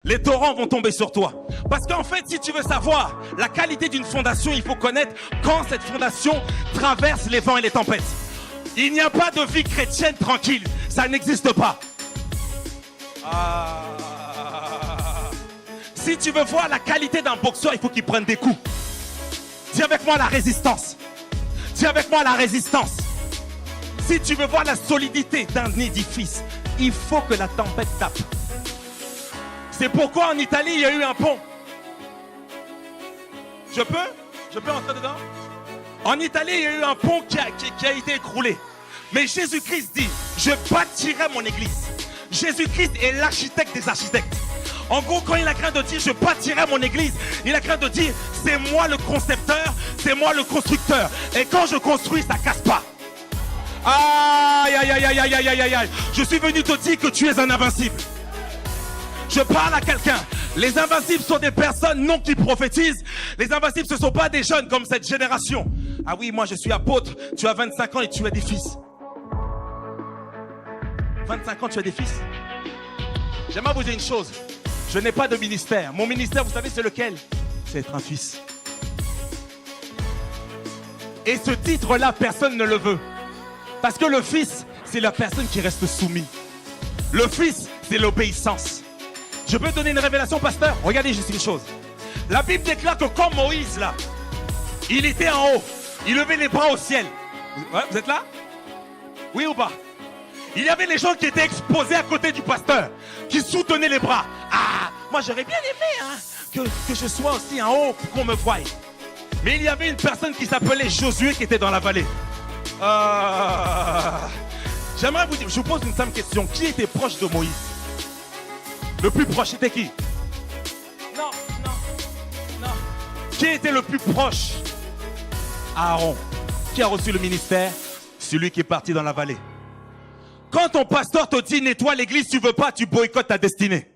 Les torrents vont tomber sur toi. Parce qu'en fait, si tu veux savoir la qualité d'une fondation, il faut connaître quand cette fondation traverse les vents et les tempêtes. Il n'y a pas de vie chrétienne tranquille. Ça n'existe pas. Si tu veux voir la qualité d'un boxeur, il faut qu'il prenne des coups. Dis avec moi la résistance. Dis avec moi la résistance. Si tu veux voir la solidité d'un édifice, il faut que la tempête tape. C'est pourquoi en Italie, il y a eu un pont. Je peux entrer dedans? En Italie, il y a eu un pont qui a été écroulé. Mais Jésus-Christ dit, je bâtirai mon église. Jésus-Christ est l'architecte des architectes. En gros, quand il a craint de dire, je bâtirai mon église, il a craint de dire, c'est moi le concepteur, c'est moi le constructeur. Et quand je construis, ça casse pas. Aïe, aïe, aïe, aïe, aïe, aïe, aïe, aïe. Je suis venu te dire que tu es un invincible. Je parle à quelqu'un. Les invincibles sont des personnes non qui prophétisent. Les invincibles, ce ne sont pas des jeunes comme cette génération. Ah oui, moi je suis apôtre. Tu as 25 ans et tu as des fils. 25 ans, tu as des fils. J'aimerais vous dire une chose. Je n'ai pas de ministère. Mon ministère, vous savez, c'est lequel? C'est être un fils. Et ce titre-là, personne ne le veut. Parce que le fils, c'est la personne qui reste soumise. Le fils, c'est l'obéissance. Je peux donner une révélation, pasteur? Regardez juste une chose. La Bible déclare que quand Moïse, là, il était en haut, il levait les bras au ciel. Ouais, vous êtes là? Oui ou pas? Il y avait les gens qui étaient exposés à côté du pasteur, qui soutenaient les bras. Ah, moi j'aurais bien aimé que je sois aussi en haut pour qu'on me voie. Mais il y avait une personne qui s'appelait Josué qui était dans la vallée. J'aimerais vous dire, je vous pose une simple question. Qui était proche de Moïse? Le plus proche, c'était qui? Non. Qui était le plus proche? Aaron. Qui a reçu le ministère? Celui qui est parti dans la vallée. Quand ton pasteur te dit nettoie l'église, tu veux pas, tu boycottes ta destinée.